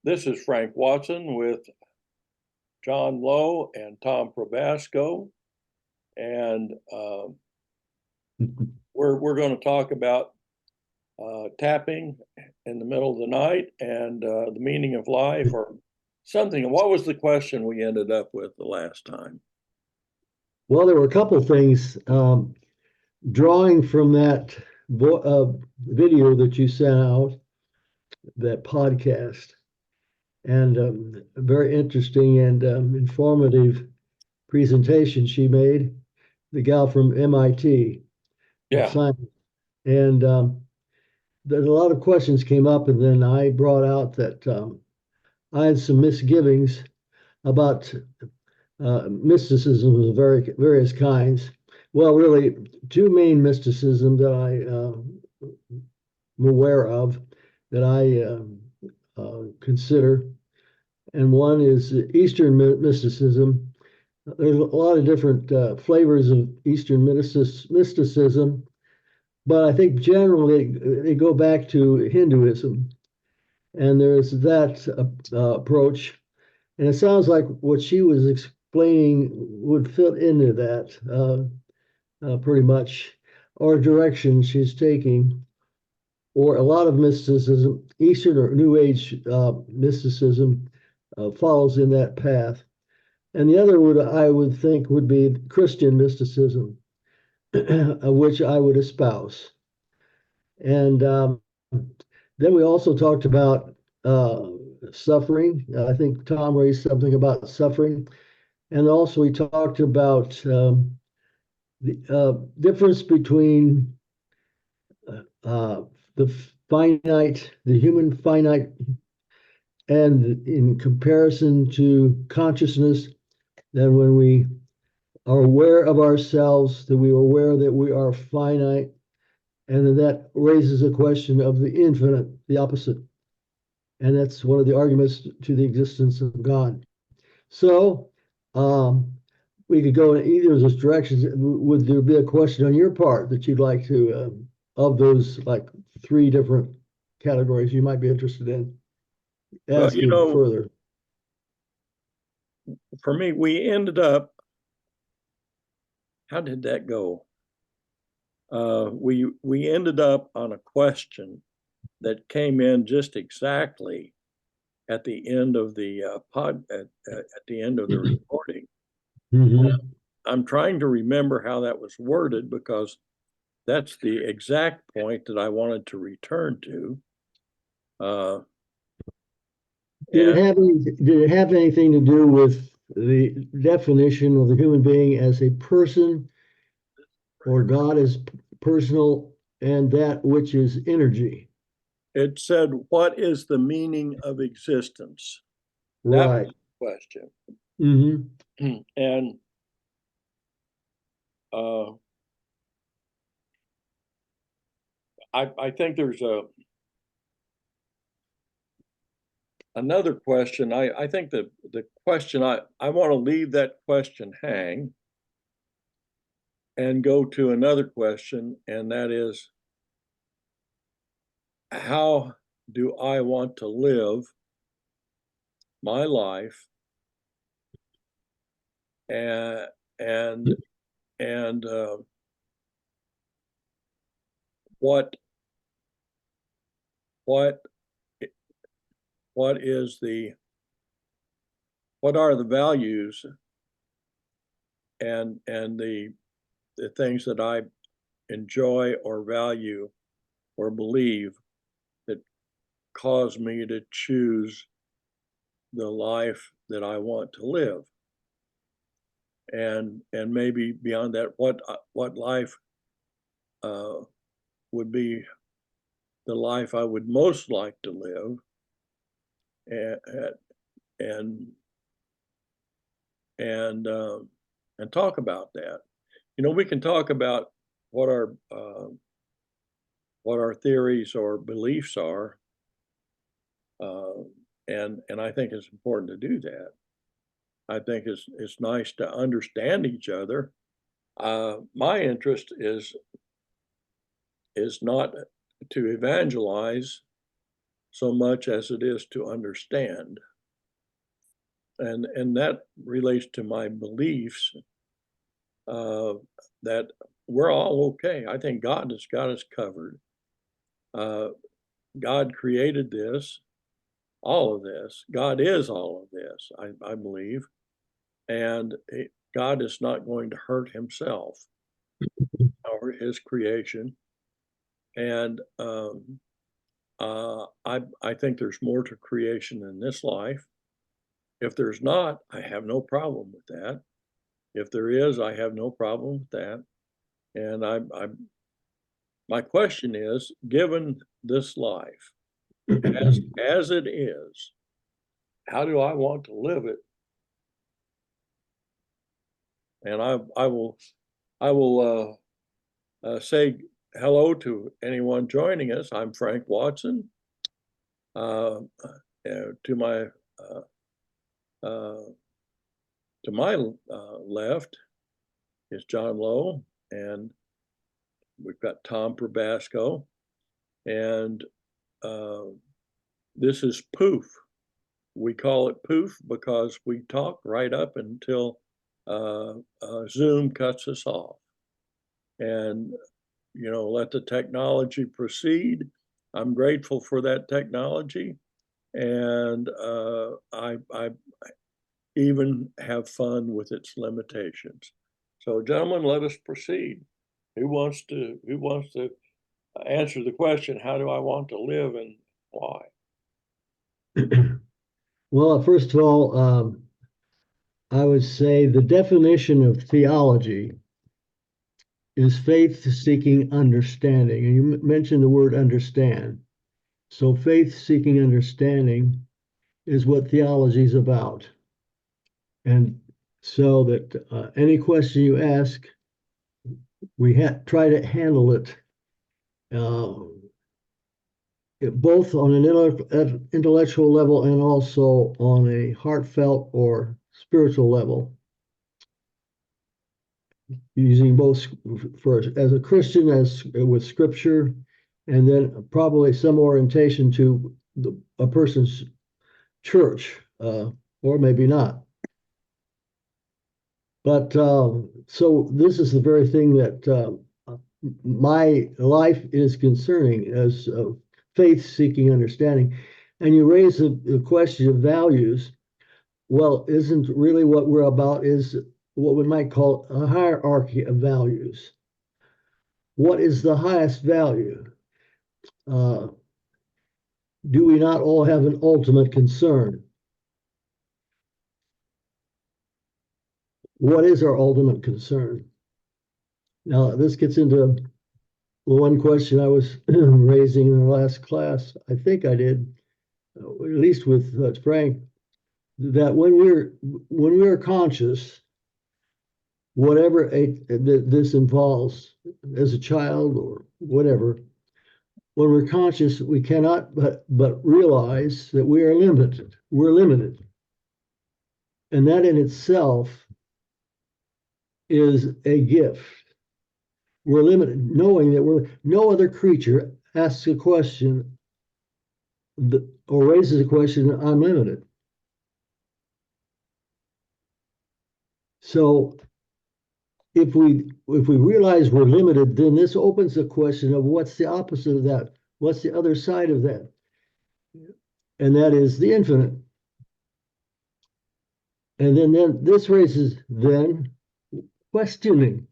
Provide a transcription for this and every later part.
This is Frank Watson with John Lowe and Tom Probasco, and we're going to talk about tapping in the middle of the night and the meaning of life or something. What was the question we ended up with the last time? Well, there were a couple of things. Drawing from that video that you sent out, that podcast, and a very interesting and informative presentation she made, the gal from MIT, Yeah. science. And there's a lot of questions came up, and then I brought out that I had some misgivings about mysticism of various kinds. Well, really, two main mysticism that I am aware of that I consider, and one is Eastern mysticism. There's a lot of different flavors of Eastern mysticism, but I think generally they go back to Hinduism, and there's that approach. And it sounds like what she was explaining would fit into that pretty much, or direction she's taking, or a lot of mysticism, Eastern or New Age mysticism follows in that path. And the other I would think would be Christian mysticism, which I would espouse. And then we also talked about suffering. I think Tom raised something about suffering. And also we talked about the difference between the finite, the human finite, and in comparison to consciousness, then when we are aware of ourselves, that we are aware that we are finite, and then that raises a question of the infinite, the opposite. And that's one of the arguments to the existence of God. So we could go in either of those directions. Would there be a question on your part that you'd like to, of those like three different categories you might be interested in asking further? For me, we ended up, how did that go? We ended up on a question that came in just exactly at the end of the at the end of the recording. Mm-hmm. I'm trying to remember how that was worded because that's the exact point that I wanted to return to. Did it have anything to do with the definition of the human being as a person, or God as personal, and that which is energy? It said, "What is the meaning of existence?" That Right. was the question. Mm-hmm. And I think there's another question. I think the question, I want to leave that question hang and go to another question, and that is, how do I want to live my life, and and what what what is what are the values and the things that I enjoy or value or believe that cause me to choose the life that I want to live. And maybe beyond that, what life would be the life I would most like to live, and and and talk about that. We can talk about what our theories or beliefs are, and I think it's important to do that. I think it's nice to understand each other. My interest is not to evangelize so much as it is to understand. And that relates to my beliefs that we're all okay. I think God has got us covered. God created this, all of this. God is all of this, I believe. And God is not going to hurt himself or his creation. And I think there's more to creation in this life. If there's not, I have no problem with that. If there is, I have no problem with that. And my question is, given this life as it is, how do I want to live it? And I will say hello to anyone joining us. I'm Frank Watson. To my left is John Lowe, and we've got Tom Probasco, and this is Poof. We call it Poof because we talk right up until Zoom cuts us off. And, you know, let the technology proceed. I'm grateful for that technology. And I even have fun with its limitations. So, gentlemen, let us proceed. Who wants to answer the question, how do I want to live and why? Well, first of all, I would say the definition of theology is faith-seeking understanding. And you mentioned the word understand. So faith-seeking understanding is what theology is about. And so that any question you ask, we try to handle it both on an intellectual level and also on a heartfelt or spiritual level, using both for as a Christian as with Scripture, and then probably some orientation to a person's church, or maybe not. But so this is the very thing that my life is concerning as faith-seeking understanding. And you raise the question of values. Well, isn't really what we're about is what we might call a hierarchy of values. What is the highest value? Do we not all have an ultimate concern? What is our ultimate concern? Now, this gets into one question I was raising in the last class. I think I did, at least with Frank, that when we're conscious, whatever this involves as a child or whatever, when we're conscious, we cannot but realize that we are limited. We're limited. And that in itself is a gift. We're limited, knowing that no other creature asks a question or raises a question, I'm limited. So if we realize we're limited, then this opens the question of what's the opposite of that? What's the other side of that? And that is the infinite. And then this raises questioning.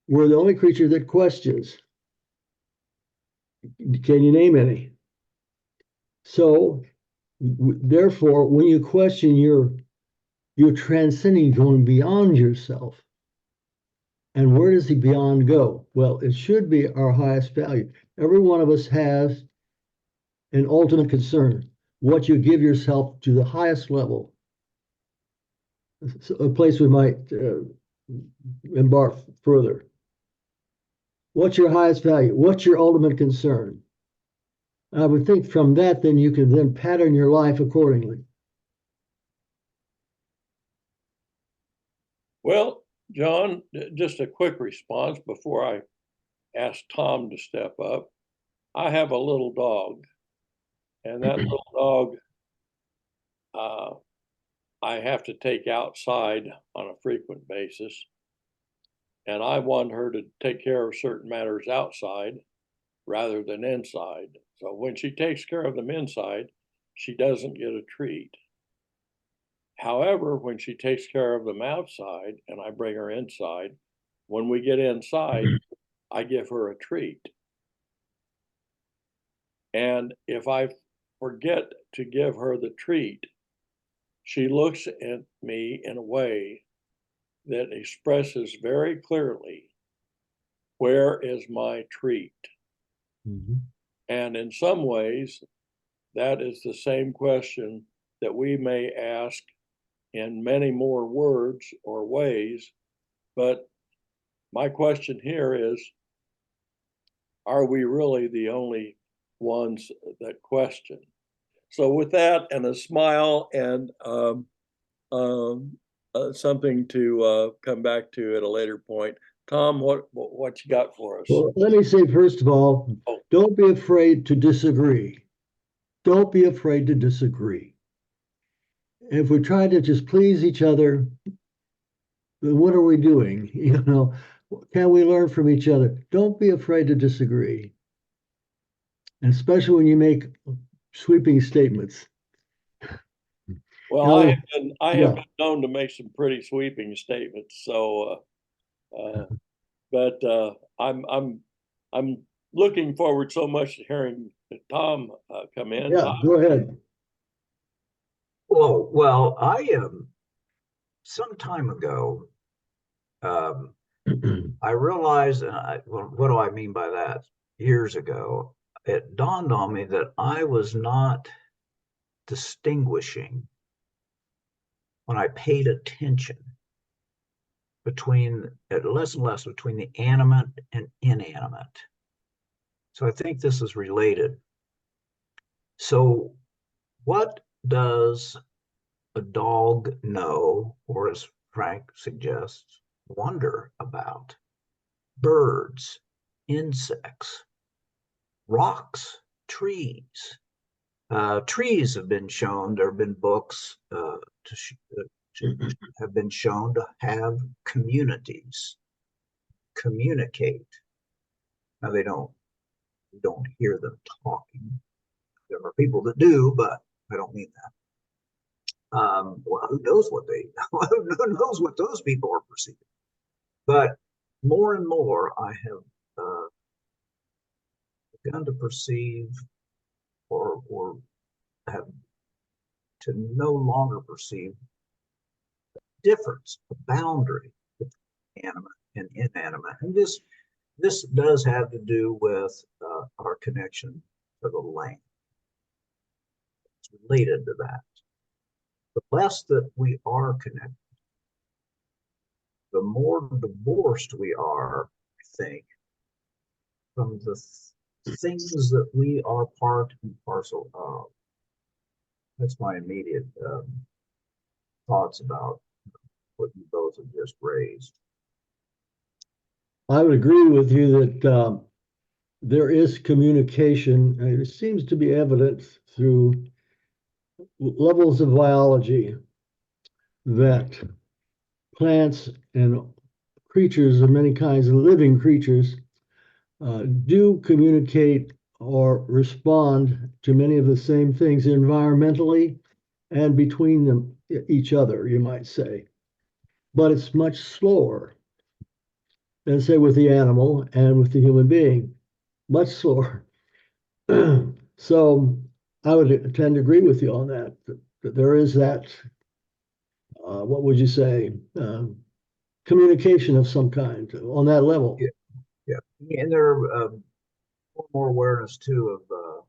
We're the only creature that questions. Can you name any? So therefore, when you question, you're transcending, going beyond yourself. And where does the beyond go? Well, it should be our highest value. Every one of us has an ultimate concern, what you give yourself to the highest level, a place we might embark further. What's your highest value? What's your ultimate concern? I would think from that, then you can then pattern your life accordingly. Well, John, just a quick response before I ask Tom to step up. I have a little dog, and that little dog, I have to take outside on a frequent basis. And I want her to take care of certain matters outside rather than inside. So when she takes care of them inside, she doesn't get a treat. However, when she takes care of them outside and I bring her inside, when we get inside, I give her a treat. And if I forget to give her the treat, she looks at me in a way that expresses very clearly, where is my treat? Mhm. And in some ways, that is the same question that we may ask in many more words or ways. But my question here is, are we really the only ones that question? So with that and a smile and something to come back to at a later point, Tom, what you got for us? Well, let me say, first of all, Oh. don't be afraid to disagree. Don't be afraid to disagree. If we try to just please each other, then what are we doing? You know, can we learn from each other? Don't be afraid to disagree, especially when you make sweeping statements. Well, Now, I have yeah, been known to make some pretty sweeping statements. So, but I'm looking forward so much to hearing Tom come in. yeah, go ahead. Oh, well, I some time ago, I realized, and what do I mean by that? Years ago, it dawned on me that I was not distinguishing when I paid attention between less and less between the animate and inanimate. So I think this is related. So, what does a dog know, or as Frank suggests, wonder about? Birds, insects, rocks, trees. Trees have been shown, there have been books to have been shown to have communities, communicate. Now they don't, you don't hear them talking. There are people that do, but I don't mean that. Well, who knows what who knows what those people are perceiving? But more and more, I have begun to perceive, or have to no longer perceive the difference, the boundary between animate and inanimate. And this does have to do with our connection to the land. It's related to that. The less that we are connected, the more divorced we are, I think, from the things that we are part and parcel of. That's my immediate thoughts about what you both have just raised. I would agree with you that there is communication, and it seems to be evident through levels of biology that plants and creatures of many kinds, living creatures, do communicate or respond to many of the same things environmentally and between them, each other, you might say. But it's much slower than, say, with the animal and with the human being, much slower. So I would tend to agree with you on that, that there is that, what would you say, communication of some kind on that level. Yeah, yeah. And there are more awareness too of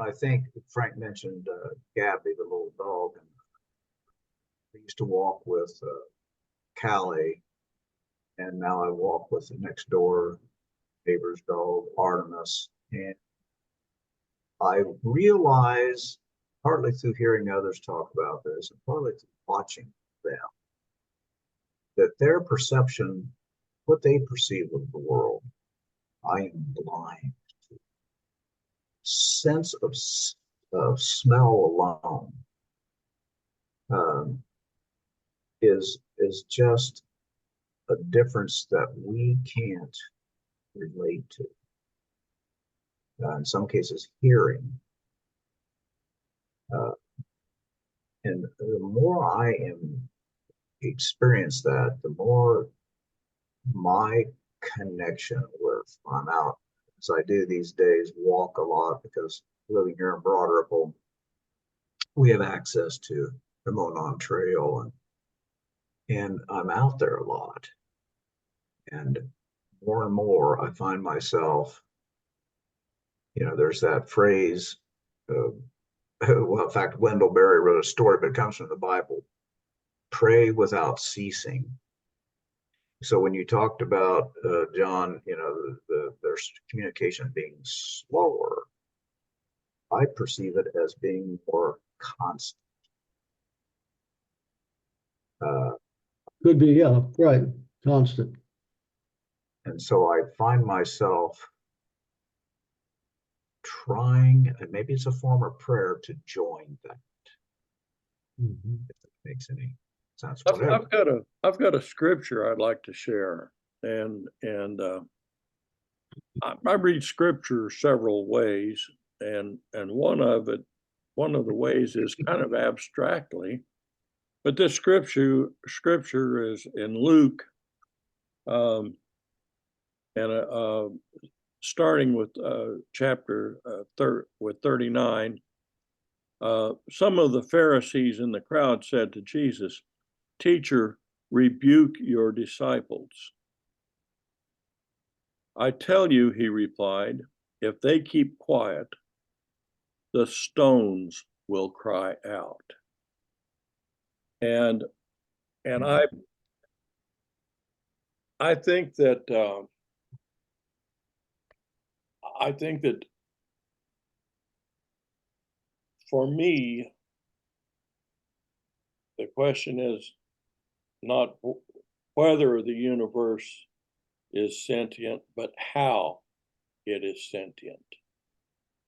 I think Frank mentioned Gabby, the little dog, and I used to walk with Callie, and now I walk with the next door neighbor's dog, Artemis, and I realize, partly through hearing others talk about this, and partly through watching them, that their perception, what they perceive of the world, I am blind. Sense of smell alone is just a difference that we can't relate to. In some cases, hearing. And the more I experience that, the more my connection with, I'm out, as I do these days, walk a lot, because living here in Broad Ripple, we have access to the Monon Trail, and I'm out there a lot. And more I find myself, there's that phrase, well, in fact, Wendell Berry wrote a story, but it comes from the Bible: pray without ceasing. So when you talked about, John, there's communication being slower, I perceive it as being more constant. Could be, yeah, right, constant. And so I find myself trying, and maybe it's a form of prayer, to join that. Mhm. If it makes any sense. I've got a scripture I'd like to share, and I read scripture several ways, and one of the ways is kind of abstractly, but this scripture is in Luke, and starting with chapter 39. Some of the Pharisees in the crowd said to Jesus, "Teacher, rebuke your disciples." "I tell you," he replied, "if they keep quiet, the stones will cry out." And I think that for me, the question is not whether the universe is sentient, but how it is sentient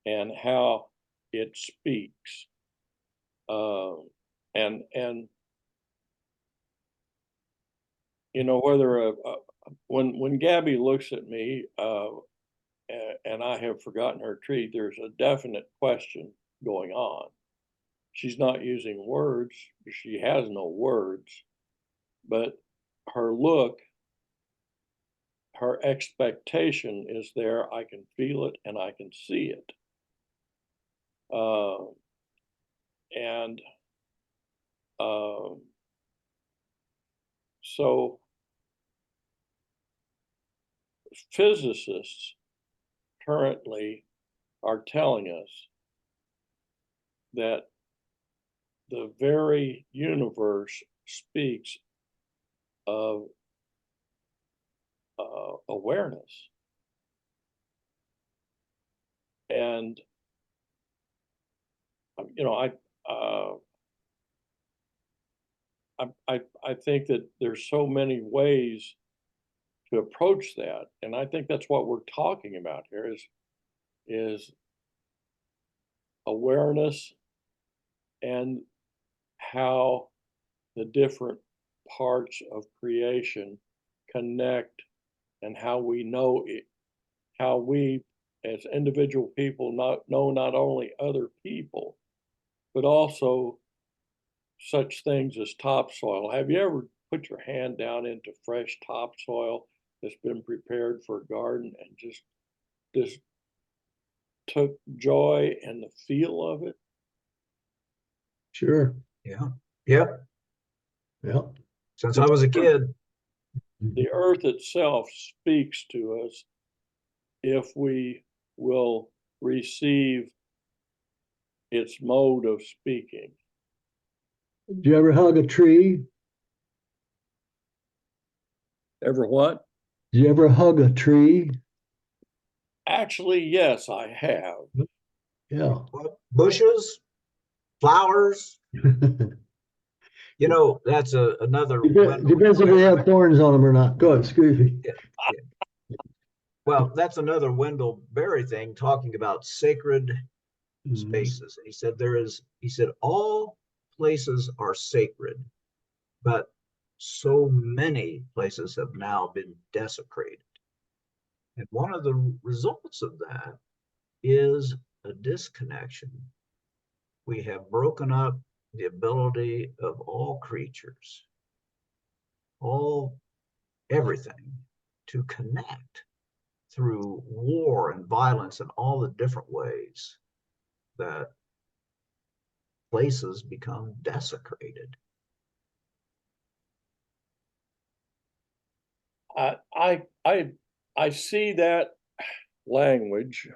and how it speaks. And whether when Gabby looks at me, and I have forgotten her tree, there's a definite question going on. She's not using words. She has no words, but her look, her expectation is there. I can feel it and I can see it. And so physicists currently are telling us that the very universe speaks of awareness. And I think that there's so many ways to approach that, and I think that's what we're talking about here is awareness and how the different parts of creation connect, and how we know it, how we as individual people know not only other people, but also such things as topsoil. Have you ever put your hand down into fresh topsoil that's been prepared for a garden and just took joy in the feel of it? Sure, Yeah. Yep. yeah. Since I was a kid. The earth itself speaks to us if we will receive its mode of speaking. Did you ever hug a tree? Ever what? Did you ever hug a tree? Actually, yes, I have. Yeah. Bushes, flowers. That's another. Depends if they have thorns on them or not. Go ahead, excuse me. Yeah. Well, that's another Wendell Berry thing, talking about sacred Mhm. spaces. And he said, all places are sacred, but so many places have now been desecrated. And one of the results of that is a disconnection. We have broken up the ability of all creatures, everything, to connect through war and violence and all the different ways that places become desecrated. I see that language,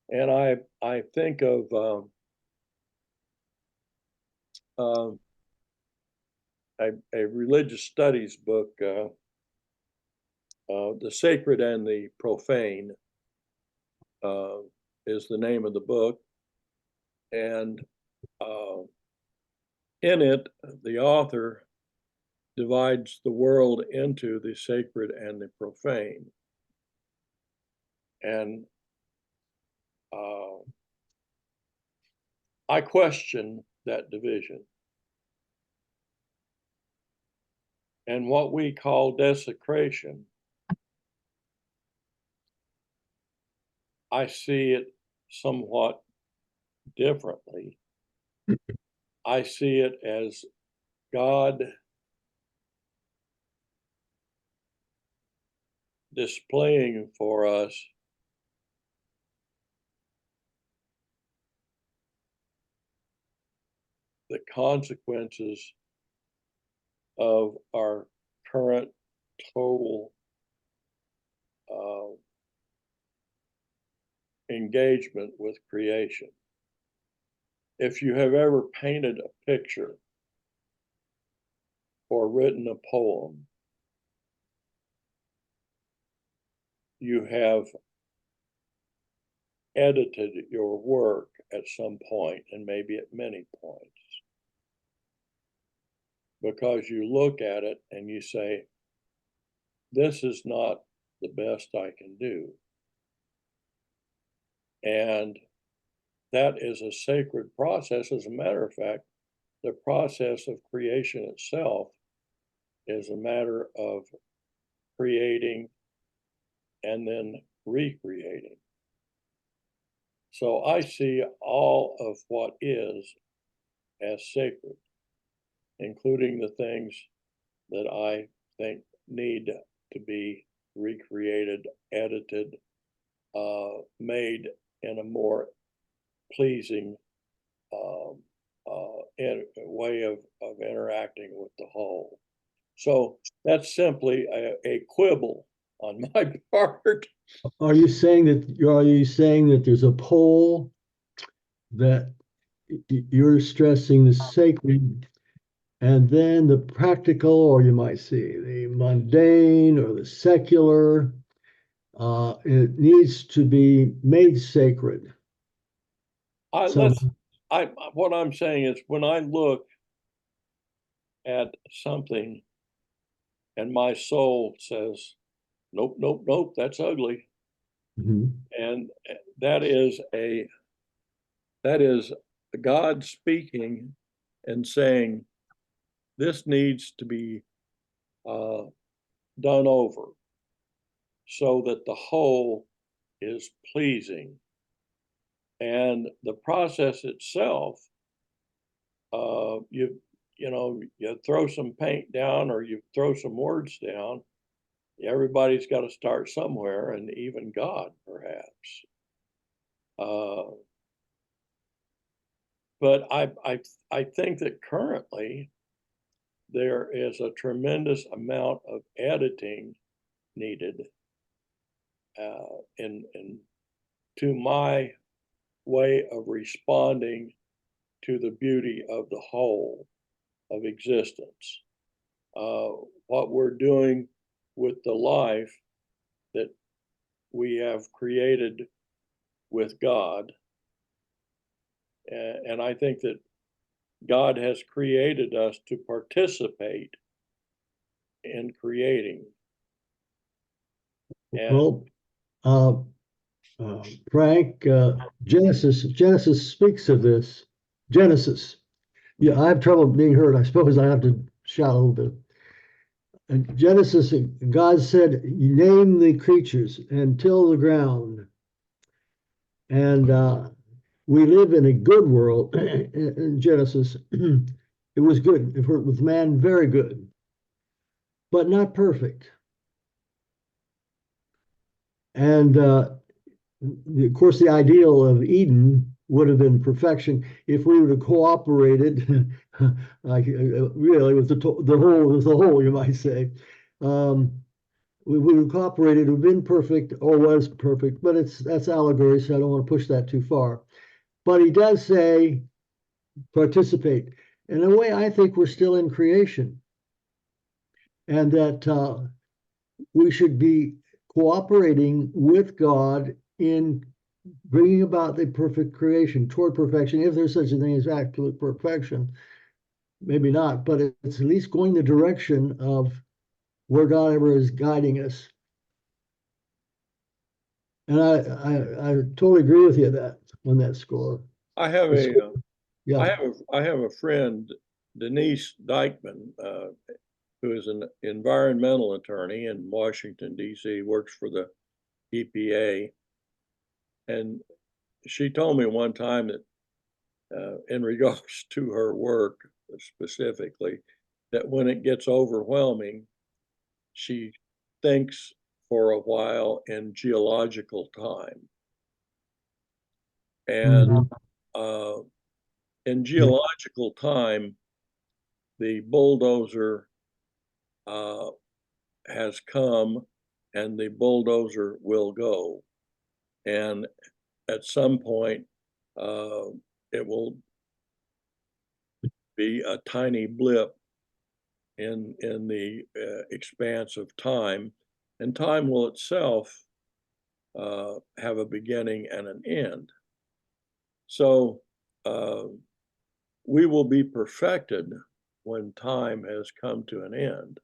and I think of a religious studies book, The Sacred and the Profane is the name of the book. And in it, the author divides the world into the sacred and the profane. And I question that division. And what we call desecration, I see it somewhat differently. I see it as God displaying for us the consequences of our current total engagement with creation. If you have ever painted a picture or written a poem, you have edited your work at some point, and maybe at many points, because you look at it and you say, this is not the best I can do. And that is a sacred process. As a matter of fact, the process of creation itself is a matter of creating and then recreating. So I see all of what is as sacred, including the things that I think need to be recreated, edited, made in a more pleasing way of interacting with the whole. So that's simply a quibble on my part. Are you saying that there's a pole that you're stressing the sacred, and then the practical, or you might say the mundane or the secular, it needs to be made sacred? Some, What I'm saying is, when I look at something and my soul says, nope, nope, nope, that's ugly. Mhm. And that is God speaking and saying, this needs to be done over so that the whole is pleasing. And the process itself, you throw some paint down or you throw some words down. Everybody's got to start somewhere, and even God, perhaps. But I think that currently there is a tremendous amount of editing needed in to my way of responding to the beauty of the whole of existence. What we're doing with the life that we have created with God. And I think that God has created us to participate in creating. And Well, Uh, Frank, Genesis speaks of this. Genesis. Yeah, I have trouble being heard. I suppose I have to shout a little bit. In Genesis, God said, "Name the creatures and till the ground." And we live in a good world in Genesis. It was good with man, very good, but not perfect. And of course, the ideal of Eden would have been perfection if we would have cooperated, like really with the whole, you might say. We would have cooperated, it would have been perfect or was perfect, but that's allegory, so I don't want to push that too far. But he does say participate. In a way, I think we're still in creation, and that we should be cooperating with God in bringing about the perfect creation toward perfection, if there's such a thing as absolute perfection. Maybe not, but it's at least going the direction of where God ever is guiding us. And I totally agree with you that on that score. I have a Yeah. I have a friend, Denise Dykeman, who is an environmental attorney in Washington, D.C., works for the EPA. And she told me one time that in regards to her work specifically, that when it gets overwhelming, she thinks for a while in geological time. And in geological time, the bulldozer has come and the bulldozer will go. And at some point, it will be a tiny blip in the expanse of time, and time will itself have a beginning and an end. So we will be perfected when time has come to an end,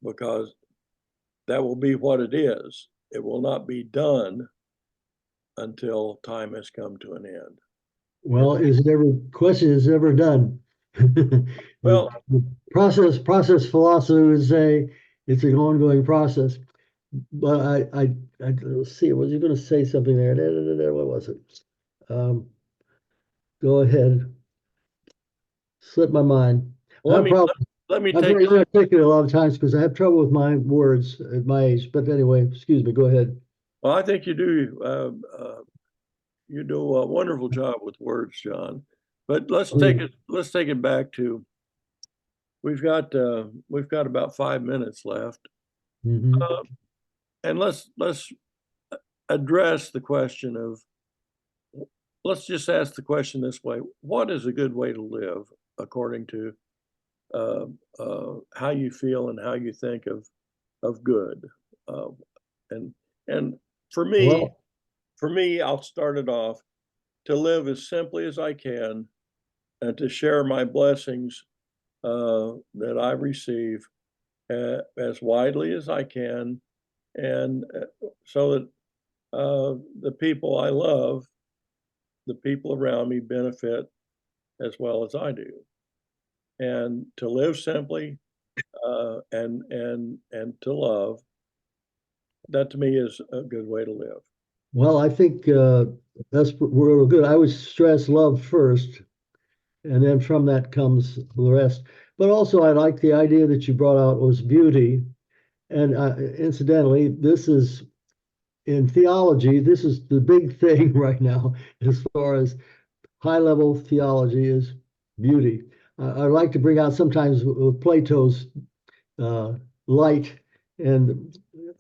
because that will be what it is. It will not be done until time has come to an end. Well, is it ever done? Well, the process philosophy would say it's an ongoing process. But let's see, was you going to say something there? What was it? Go ahead. Slipped my mind. let me I'm take very articulate a lot of times because I have trouble with my words at my age. But anyway, excuse me. Go ahead. Well, I think you do a wonderful job with words, John. But let's take it back to we've got about 5 minutes left, and let's address the question of, let's just ask the question this way: what is a good way to live according to how you feel and how you think of good? And for me, I'll start it off to live as simply as I can and to share my blessings that I receive as widely as I can, and so that the people I love, the people around me, benefit as well as I do. And to live simply and to love, that to me is a good way to live. Well, I think that's real good. I would stress love first, and then from that comes the rest. But also, I like the idea that you brought out was beauty. And incidentally, this is in theology, this is the big thing right now as far as high-level theology is beauty. I like to bring out sometimes Plato's light, and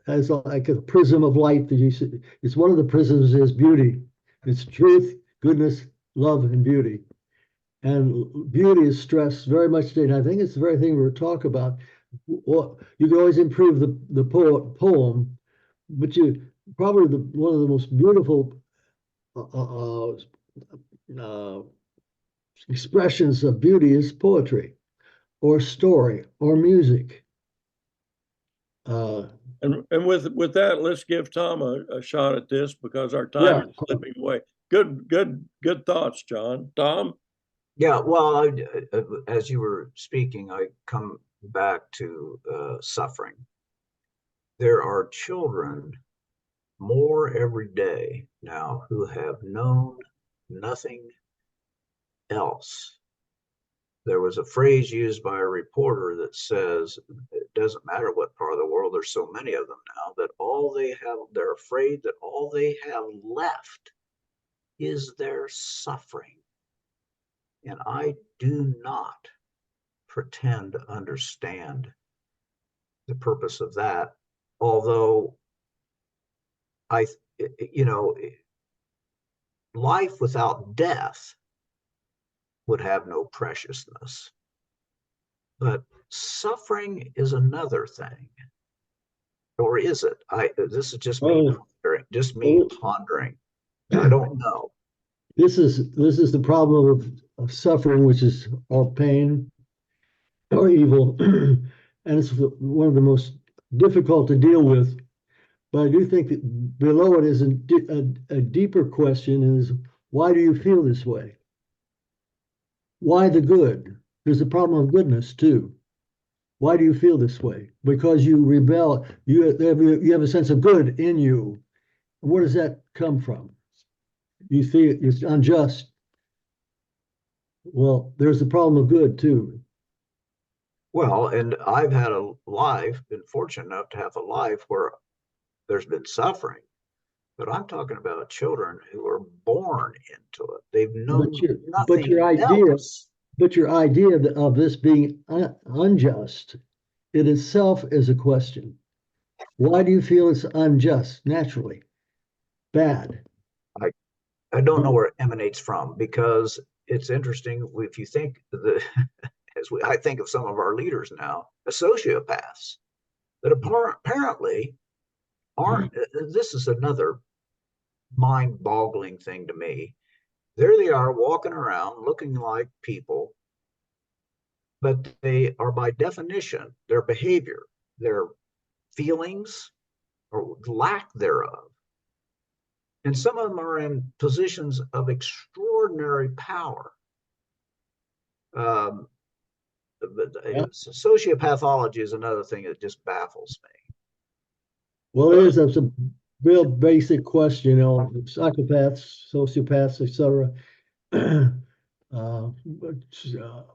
as like a prism of light that you see. It's one of the prisms is beauty. It's truth, goodness, love, and beauty. And beauty is stressed very much today. And I think it's the very thing we're talking about. Well, you can always improve the poem, but you probably one of the most beautiful expressions of beauty is poetry or story or music. And with that, let's give Tom a shot at this because our Yeah. time is slipping away. Good thoughts, John. Tom? Yeah, well, as you were speaking, I come back to suffering. There are children more every day now who have known nothing else. There was a phrase used by a reporter that says, it doesn't matter what part of the world, there's so many of them now, that all they have, they're afraid that all they have left is their suffering. And I do not pretend to understand the purpose of that, although you know, life without death would have no preciousness. But suffering is another thing. Or is it? This is just me pondering. I don't know. This is the problem of suffering, which is or pain or evil, and it's one of the most difficult to deal with. But I do think that below it is a deeper question: is why do you feel this way? Why the good? There's a problem of goodness too. Why do you feel this way? Because you rebel. You have a sense of good in you. Where does that come from? You feel it's unjust. Well, there's a problem of good too. Well, and I've had a life, been fortunate enough to have a life where there's been suffering, but I'm talking about children who are born into it. They've known but your idea, else. But your idea of this being unjust, it itself is a question. Why do you feel it's unjust naturally? Bad. I don't know where it emanates from, because it's interesting if you think I think of some of our leaders now, sociopaths that apparently aren't. This is another mind-boggling thing to me. There they are walking around looking like people, but they are, by definition, their behavior, their feelings, or lack thereof. And some of them are in positions of extraordinary power. But sociopathology is another thing that just baffles me. Well, it's a real basic question, psychopaths, sociopaths, etc.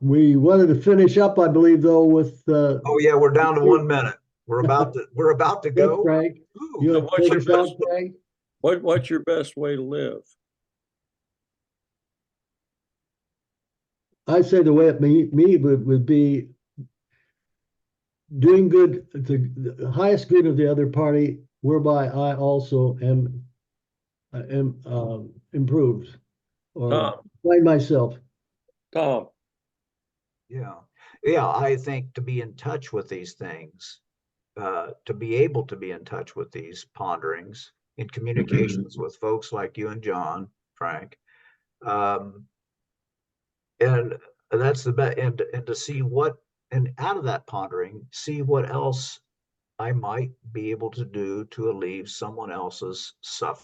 We wanted to finish up, I believe, though, with. Oh yeah, we're down to 1 minute. We're about to go. Frank, you have what's your best, Frank? what's your best way to live? I'd say the way it me would be doing good, the highest good of the other party, whereby I also am improved or find myself. Tom. Yeah, I think to be in touch with these things, to be able to be in touch with these ponderings in communications with folks like you and John, Frank, and that's the best, and to see what, and out of that pondering, see what else I might be able to do to alleviate someone else's suffering.